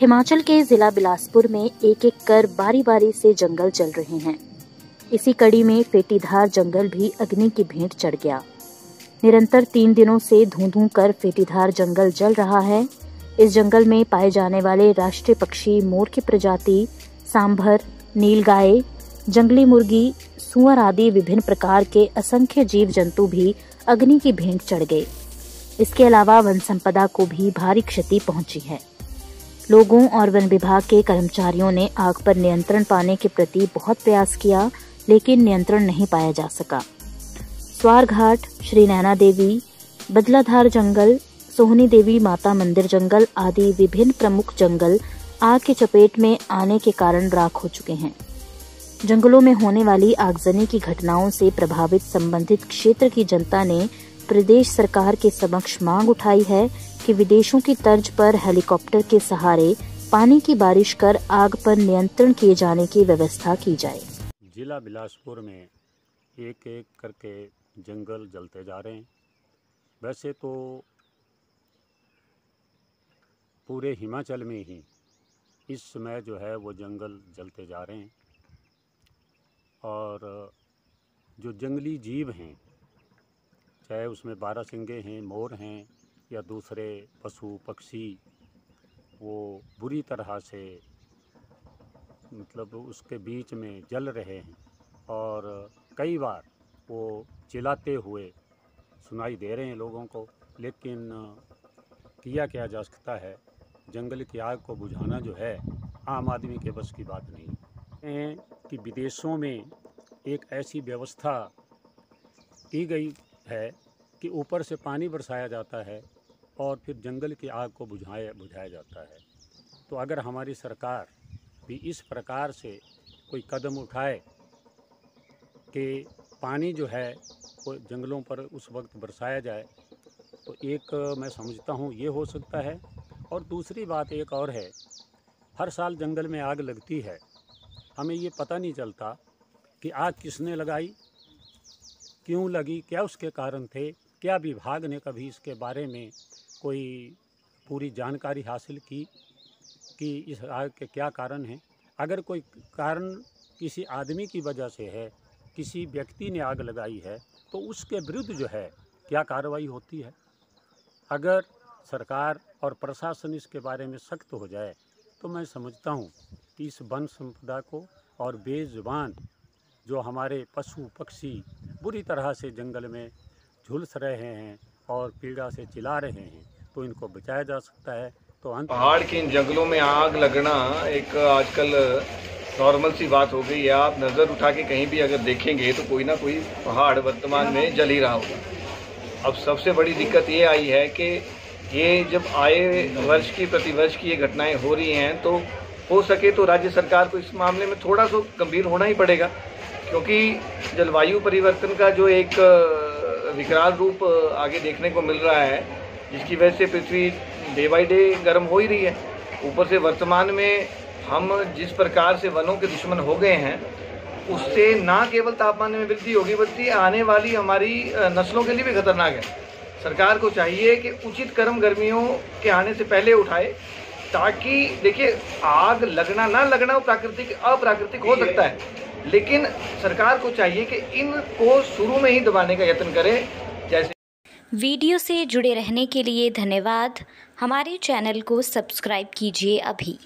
हिमाचल के जिला बिलासपुर में एक एक कर बारी बारी से जंगल जल रहे हैं। इसी कड़ी में फेटीधार जंगल भी अग्नि की भेंट चढ़ गया। निरंतर 3 दिनों से धूं-धूं कर फेटीधार जंगल जल रहा है। इस जंगल में पाए जाने वाले राष्ट्रीय पक्षी मोर की प्रजाति, सांभर, नीलगाय, जंगली मुर्गी, सुअर आदि विभिन्न प्रकार के असंख्य जीव जंतु भी अग्नि की भेंट चढ़ गए। इसके अलावा वन संपदा को भी भारी क्षति पहुंची है। लोगों और वन विभाग के कर्मचारियों ने आग पर नियंत्रण पाने के प्रति बहुत प्रयास किया, लेकिन नियंत्रण नहीं पाया जा सका। स्वारघाट, श्री नैना देवी, बदलाधार जंगल, सोहनी देवी माता मंदिर जंगल आदि विभिन्न प्रमुख जंगल आग की चपेट में आने के कारण राख हो चुके हैं। जंगलों में होने वाली आगजनी की घटनाओं से प्रभावित संबंधित क्षेत्र की जनता ने प्रदेश सरकार के समक्ष मांग उठाई है कि विदेशों की तर्ज पर हेलीकॉप्टर के सहारे पानी की बारिश कर आग पर नियंत्रण किए जाने की व्यवस्था की जाए। जिला बिलासपुर में एक एक करके जंगल जलते जा रहे हैं। वैसे तो पूरे हिमाचल में ही इस समय जो है वो जंगल जलते जा रहे हैं और जो जंगली जीव हैं, चाहे उसमें बारहसिंगे हैं, मोर हैं या दूसरे पशु पक्षी, वो बुरी तरह से मतलब उसके बीच में जल रहे हैं और कई बार वो चिल्लाते हुए सुनाई दे रहे हैं लोगों को। लेकिन किया क्या जा सकता है, जंगल की आग को बुझाना जो है आम आदमी के बस की बात नहीं है। कि विदेशों में एक ऐसी व्यवस्था की गई है कि ऊपर से पानी बरसाया जाता है और फिर जंगल की आग को बुझाया जाता है। तो अगर हमारी सरकार भी इस प्रकार से कोई कदम उठाए कि पानी जो है वो जंगलों पर उस वक्त बरसाया जाए, तो एक मैं समझता हूँ ये हो सकता है। और दूसरी बात एक और है, हर साल जंगल में आग लगती है, हमें ये पता नहीं चलता कि आग किसने लगाई, क्यों लगी, क्या उसके कारण थे, क्या विभाग ने कभी इसके बारे में कोई पूरी जानकारी हासिल की कि इस आग के क्या कारण हैं। अगर कोई कारण किसी आदमी की वजह से है, किसी व्यक्ति ने आग लगाई है, तो उसके विरुद्ध जो है क्या कार्रवाई होती है। अगर सरकार और प्रशासन इसके बारे में सख्त हो जाए तो मैं समझता हूँ कि इस वन संपदा को और बेजुबान जो हमारे पशु पक्षी बुरी तरह से जंगल में झुलस रहे हैं और पीड़ा से चिल्ला रहे हैं, तो इनको बचाया जा सकता है। तो पहाड़ के इन जंगलों में आग लगना एक आजकल नॉर्मल सी बात हो गई है। आप नज़र उठा के कहीं भी अगर देखेंगे तो कोई ना कोई पहाड़ वर्तमान में जल ही रहा होगा। अब सबसे बड़ी दिक्कत ये आई है कि ये जब आए वर्ष की प्रतिवर्ष की ये घटनाएं हो रही हैं, तो हो सके तो राज्य सरकार को इस मामले में थोड़ा सा गंभीर होना ही पड़ेगा, क्योंकि जलवायु परिवर्तन का जो एक विकराल रूप आगे देखने को मिल रहा है, जिसकी वजह से पृथ्वी डे बाई डे गर्म हो ही रही है। ऊपर से वर्तमान में हम जिस प्रकार से वनों के दुश्मन हो गए हैं, उससे ना केवल तापमान में वृद्धि होगी बल्कि आने वाली हमारी नस्लों के लिए भी खतरनाक है। सरकार को चाहिए कि उचित कदम गर्मियों के आने से पहले उठाए, ताकि देखिए आग लगना ना लगना वो प्राकृतिक अप्राकृतिक हो सकता है, लेकिन सरकार को चाहिए कि इनको शुरू में ही दबाने का यत्न करे। जैसे वीडियो से जुड़े रहने के लिए धन्यवाद। हमारे चैनल को सब्सक्राइब कीजिए अभी।